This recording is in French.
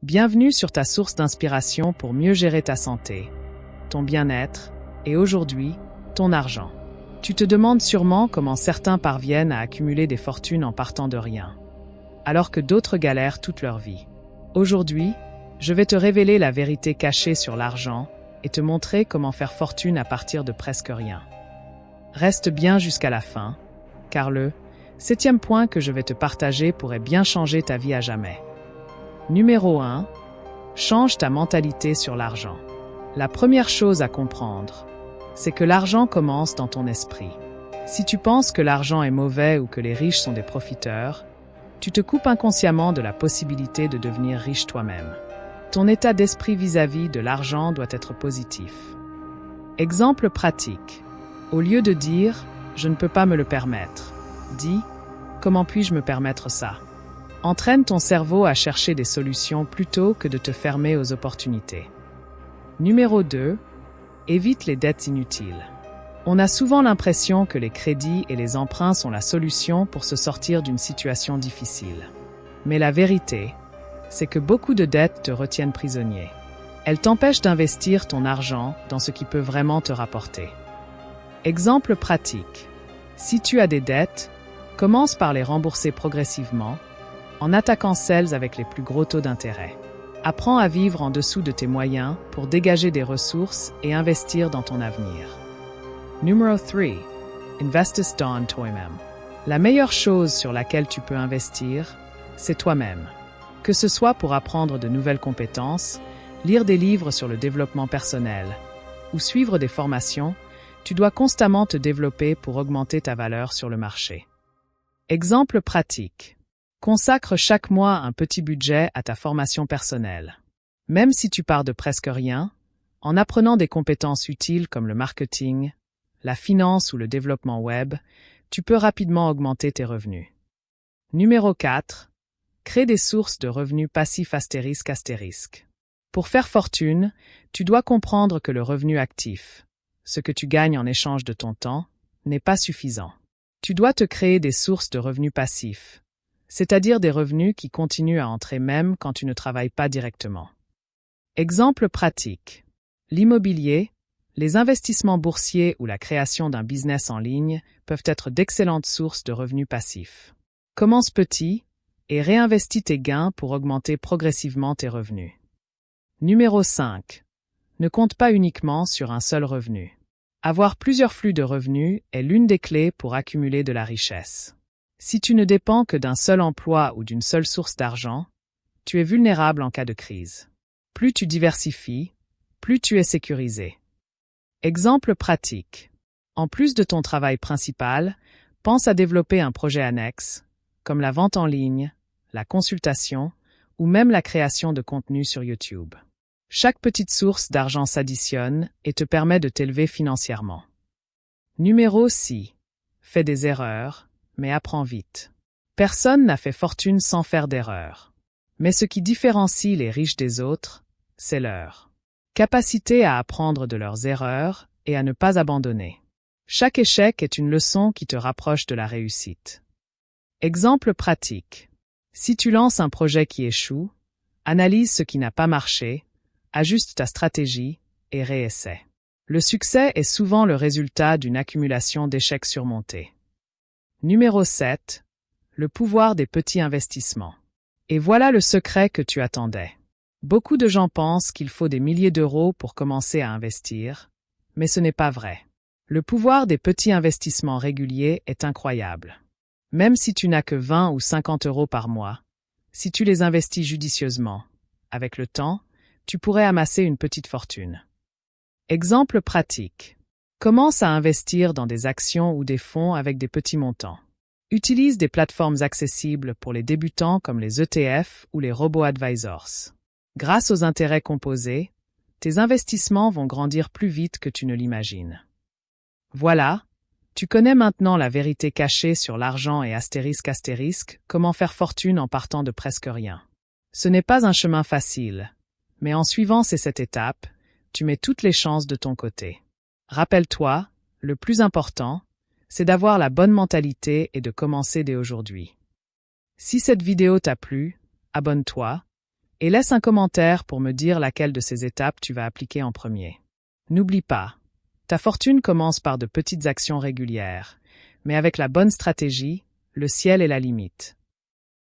Bienvenue sur ta source d'inspiration pour mieux gérer ta santé, ton bien-être et aujourd'hui, ton argent. Tu te demandes sûrement comment certains parviennent à accumuler des fortunes en partant de rien, alors que d'autres galèrent toute leur vie. Aujourd'hui, je vais te révéler la vérité cachée sur l'argent et te montrer comment faire fortune à partir de presque rien. Reste bien jusqu'à la fin, car le 7e point que je vais te partager pourrait bien changer ta vie à jamais. Numéro 1. Change ta mentalité sur l'argent. La première chose à comprendre, c'est que l'argent commence dans ton esprit. Si tu penses que l'argent est mauvais ou que les riches sont des profiteurs, tu te coupes inconsciemment de la possibilité de devenir riche toi-même. Ton état d'esprit vis-à-vis de l'argent doit être positif. Exemple pratique. Au lieu de dire « je ne peux pas me le permettre », dis « comment puis-je me permettre ça ?» Entraîne ton cerveau à chercher des solutions plutôt que de te fermer aux opportunités. Numéro 2. Évite les dettes inutiles. On a souvent l'impression que les crédits et les emprunts sont la solution pour se sortir d'une situation difficile. Mais la vérité, c'est que beaucoup de dettes te retiennent prisonnier. Elles t'empêchent d'investir ton argent dans ce qui peut vraiment te rapporter. Exemple pratique. Si tu as des dettes, commence par les rembourser progressivement, en attaquant celles avec les plus gros taux d'intérêt. Apprends à vivre en dessous de tes moyens pour dégager des ressources et investir dans ton avenir. Numéro 3. Investist dans toi-même. La meilleure chose sur laquelle tu peux investir, c'est toi-même. Que ce soit pour apprendre de nouvelles compétences, lire des livres sur le développement personnel ou suivre des formations, tu dois constamment te développer pour augmenter ta valeur sur le marché. Exemple pratique. Consacre chaque mois un petit budget à ta formation personnelle. Même si tu pars de presque rien, en apprenant des compétences utiles comme le marketing, la finance ou le développement web, tu peux rapidement augmenter tes revenus. Numéro 4. Crée des sources de revenus passifs ***. Pour faire fortune, tu dois comprendre que le revenu actif, ce que tu gagnes en échange de ton temps, n'est pas suffisant. Tu dois te créer des sources de revenus passifs, c'est-à-dire des revenus qui continuent à entrer même quand tu ne travailles pas directement. Exemple pratique. L'immobilier, les investissements boursiers ou la création d'un business en ligne peuvent être d'excellentes sources de revenus passifs. Commence petit et réinvestis tes gains pour augmenter progressivement tes revenus. Numéro 5. Ne compte pas uniquement sur un seul revenu. Avoir plusieurs flux de revenus est l'une des clés pour accumuler de la richesse. Si tu ne dépends que d'un seul emploi ou d'une seule source d'argent, tu es vulnérable en cas de crise. Plus tu diversifies, plus tu es sécurisé. Exemple pratique. En plus de ton travail principal, pense à développer un projet annexe, comme la vente en ligne, la consultation ou même la création de contenu sur YouTube. Chaque petite source d'argent s'additionne et te permet de t'élever financièrement. Numéro 6. Fais des erreurs, mais apprends vite. Personne n'a fait fortune sans faire d'erreurs. Mais ce qui différencie les riches des autres, c'est leur capacité à apprendre de leurs erreurs et à ne pas abandonner. Chaque échec est une leçon qui te rapproche de la réussite. Exemple pratique. Si tu lances un projet qui échoue, analyse ce qui n'a pas marché, ajuste ta stratégie et réessaie. Le succès est souvent le résultat d'une accumulation d'échecs surmontés. Numéro 7. Le pouvoir des petits investissements. Et voilà le secret que tu attendais. Beaucoup de gens pensent qu'il faut des milliers d'euros pour commencer à investir, mais ce n'est pas vrai. Le pouvoir des petits investissements réguliers est incroyable. Même si tu n'as que 20 ou 50 euros par mois, si tu les investis judicieusement, avec le temps, tu pourrais amasser une petite fortune. Exemple pratique. Commence à investir dans des actions ou des fonds avec des petits montants. Utilise des plateformes accessibles pour les débutants comme les ETF ou les robo-advisors. Grâce aux intérêts composés, tes investissements vont grandir plus vite que tu ne l'imagines. Voilà, tu connais maintenant la vérité cachée sur l'argent et comment faire fortune en partant de presque rien. Ce n'est pas un chemin facile, mais en suivant ces 7 étapes, tu mets toutes les chances de ton côté. Rappelle-toi, le plus important, c'est d'avoir la bonne mentalité et de commencer dès aujourd'hui. Si cette vidéo t'a plu, abonne-toi Et laisse un commentaire pour me dire laquelle de ces étapes tu vas appliquer en premier. N'oublie pas, ta fortune commence par de petites actions régulières, mais avec la bonne stratégie, le ciel est la limite.